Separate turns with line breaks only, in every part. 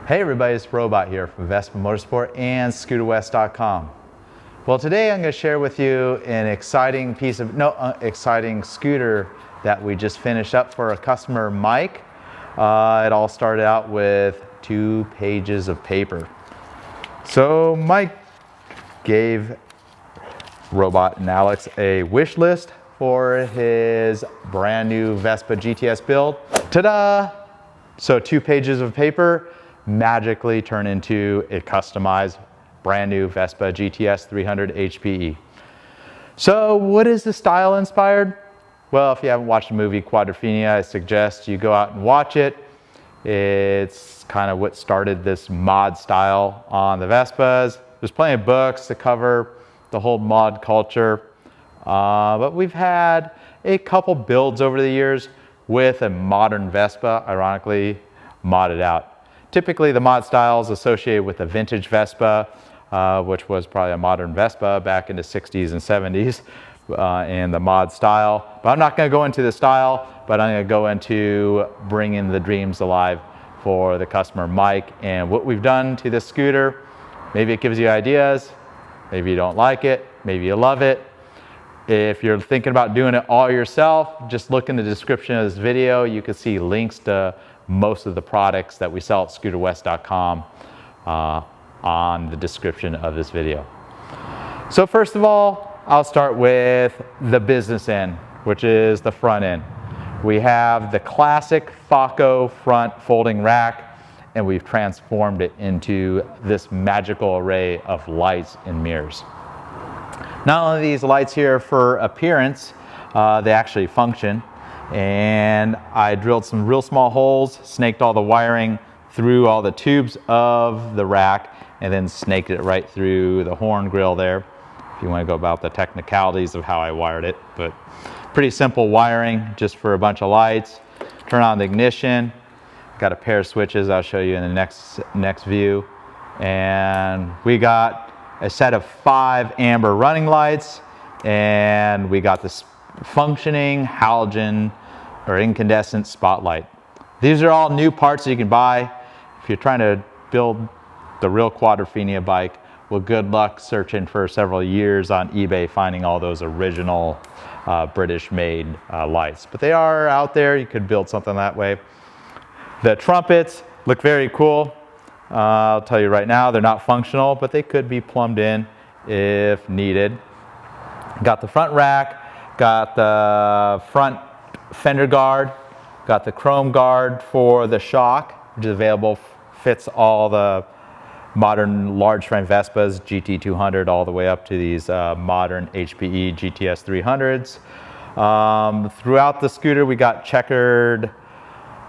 Hey everybody, it's Robot here from Vespa Motorsport and ScooterWest.com. Well, today I'm going to share with you an exciting exciting scooter that we just finished up for a customer, Mike. It all started out with 2 pages of paper. So Mike gave Robot and Alex a wish list for his brand new Vespa GTS build. Ta-da! So 2 pages of paper magically turn into a customized brand new Vespa GTS 300 HPE. So what is the style inspired? Well, if you haven't watched the movie Quadrophenia, I suggest you go out and watch it. It's kind of what started this mod style on the Vespas. There's plenty of books to cover the whole mod culture, but we've had a couple builds over the years with a modern Vespa, ironically modded out. Typically the mod style is associated with a vintage Vespa, which was probably a modern Vespa back in the 60s and 70s in the mod style. But I'm not going to go into the style, but I'm going to go into bringing the dreams alive for the customer, Mike, and what we've done to this scooter. Maybe it gives you ideas, maybe you don't like it, maybe you love it. If you're thinking about doing it all yourself, just look in the description of this video. You can see links to most of the products that we sell at ScooterWest.com on the description of this video. So first of all, I'll start with the business end, which is the front end. We have the classic Falco front folding rack, and we've transformed it into this magical array of lights and mirrors. Not only are these lights here for appearance, they actually function. And I drilled some real small holes, snaked all the wiring through all the tubes of the rack, and then snaked it right through the horn grill there. If you want to go about the technicalities of how I wired it, but pretty simple wiring just for a bunch of lights. Turn on the ignition. Got a pair of switches I'll show you in the next view. And we got a set of 5 amber running lights, and we got this functioning halogen or incandescent spotlight. These are all new parts that you can buy. If you're trying to build the real Quadrophenia bike, well, good luck searching for several years on eBay finding all those original British made lights. But they are out there, you could build something that way. The trumpets look very cool. I'll tell you right now, they're not functional, but they could be plumbed in if needed. Got the front rack, got the front fender guard, got the chrome guard for the shock, which is available, fits all the modern large frame Vespas, GT200, all the way up to these modern HPE GTS 300s. Throughout the scooter, we got checkered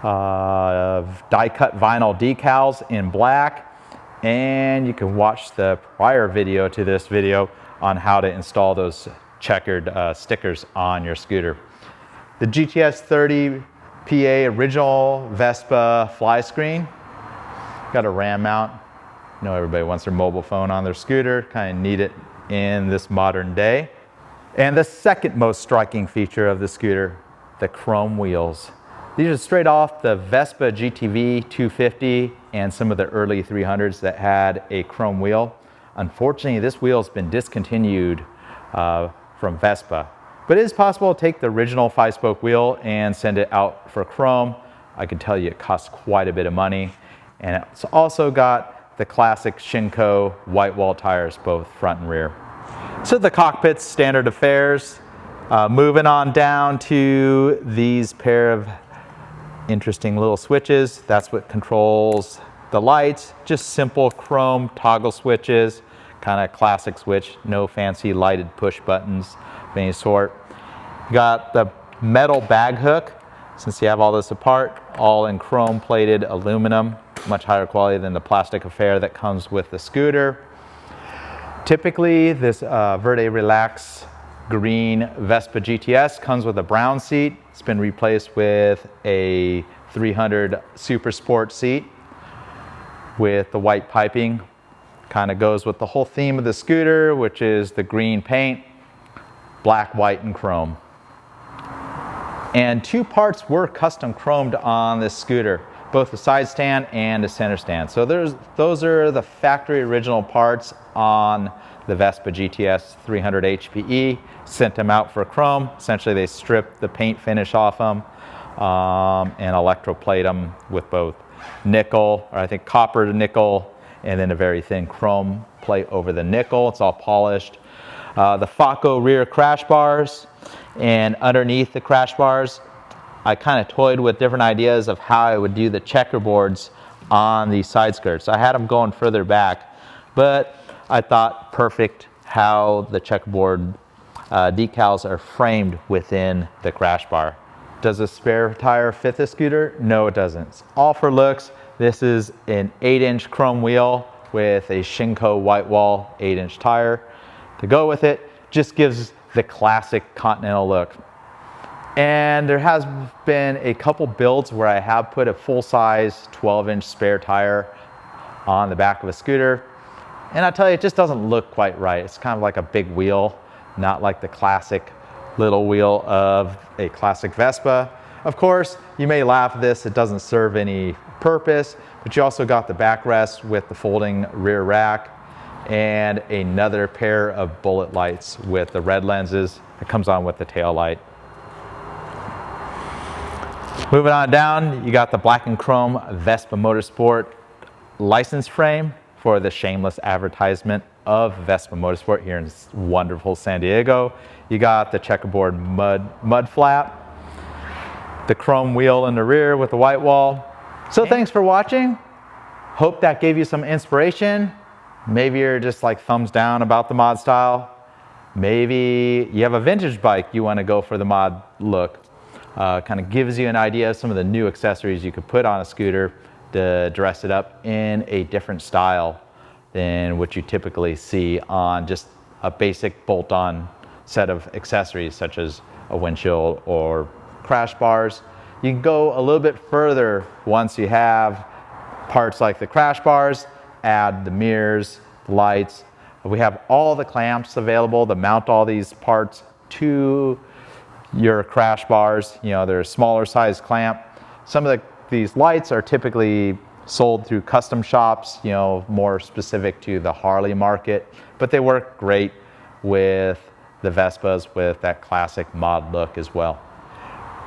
die-cut vinyl decals in black, and you can watch the prior video to this video on how to install those checkered stickers on your scooter. The GTS 30 PA original Vespa fly screen, got a RAM mount. You know, everybody wants their mobile phone on their scooter, kind of need it in this modern day. And the second most striking feature of the scooter, the chrome wheels. These are straight off the Vespa GTV 250 and some of the early 300s that had a chrome wheel. Unfortunately, this wheel has been discontinued from Vespa, but it is possible to take the original 5-spoke wheel and send it out for chrome. I can tell you it costs quite a bit of money, and it's also got the classic Shinko white wall tires, both front and rear. So the cockpit's standard affairs. Moving on down to these pair of interesting little switches. That's what controls the lights. Just simple chrome toggle switches. Kind of classic switch, no fancy lighted push buttons of any sort. Got the metal bag hook, since you have all this apart, all in chrome plated aluminum, much higher quality than the plastic affair that comes with the scooter. Typically, this Verde Relax green Vespa GTS comes with a brown seat. It's been replaced with a 300 Super Sport seat with the white piping. Kind of goes with the whole theme of the scooter, which is the green paint, black, white, and chrome. And 2 parts were custom chromed on this scooter, both the side stand and the center stand. So those are the factory original parts on the Vespa GTS 300 HPE. Sent them out for chrome. Essentially they stripped the paint finish off them and electroplate them with both nickel, or I think copper to nickel, and then a very thin chrome plate over the nickel. It's all polished. The Falco rear crash bars, and underneath the crash bars, I kind of toyed with different ideas of how I would do the checkerboards on the side skirts. I had them going further back, but I thought perfect how the checkerboard decals are framed within the crash bar. Does a spare tire fit the scooter? No, it doesn't. It's all for looks. This is an 8-inch chrome wheel with a Shinko white wall 8-inch tire to go with it. Just gives the classic Continental look. And there has been a couple builds where I have put a full-size 12-inch spare tire on the back of a scooter. And I tell you, it just doesn't look quite right. It's kind of like a big wheel, not like the classic little wheel of a classic Vespa. Of course, you may laugh at this, it doesn't serve any purpose, but you also got the backrest with the folding rear rack and another pair of bullet lights with the red lenses that comes on with the tail light. Moving on down, you got the black and chrome Vespa Motorsport license frame for the shameless advertisement of Vespa Motorsport here in wonderful San Diego. You got the checkerboard mud flap, the chrome wheel in the rear with the white wall. So thanks for watching. Hope that gave you some inspiration. Maybe you're just like thumbs down about the mod style. Maybe you have a vintage bike you want to go for the mod look. Kind of gives you an idea of some of the new accessories you could put on a scooter to dress it up in a different style than what you typically see on just a basic bolt-on set of accessories such as a windshield or crash bars. You can go a little bit further once you have parts like the crash bars, add the mirrors, the lights. We have all the clamps available to mount all these parts to your crash bars. You know, they're a smaller size clamp. Some of these lights are typically sold through custom shops, you know, more specific to the Harley market, but they work great with the Vespas with that classic mod look as well.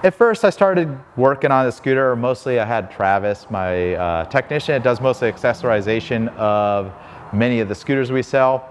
At first I started working on the scooter, mostly I had Travis, my technician, that does mostly accessorization of many of the scooters we sell,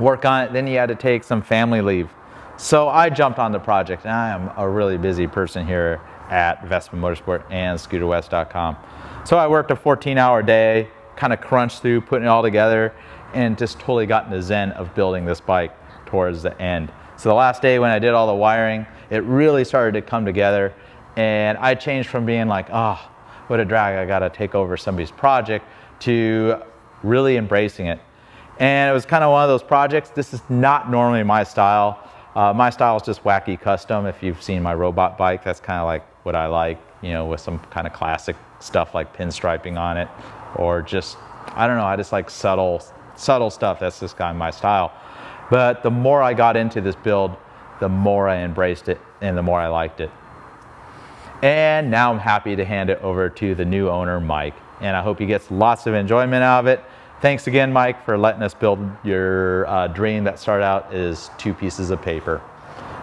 work on it, then he had to take some family leave. So I jumped on the project, and I am a really busy person here at Vespa Motorsport and ScooterWest.com. So I worked a 14-hour day, kind of crunched through putting it all together, and just totally got in the zen of building this bike towards the end. So the last day when I did all the wiring, it really started to come together, and I changed from being like, oh, what a drag, I gotta take over somebody's project, to really embracing it. And it was kind of one of those projects, this is not normally my style. My style is just wacky custom. If you've seen my robot bike, that's kind of like what I like, you know, with some kind of classic stuff like pinstriping on it, or just, I don't know, I just like subtle stuff. That's just kind of my style. But the more I got into this build, the more I embraced it and the more I liked it. And now I'm happy to hand it over to the new owner, Mike. And I hope he gets lots of enjoyment out of it. Thanks again, Mike, for letting us build your dream that started out as 2 pieces of paper.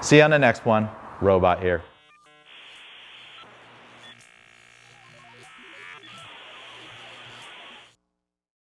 See you on the next one. Robot here.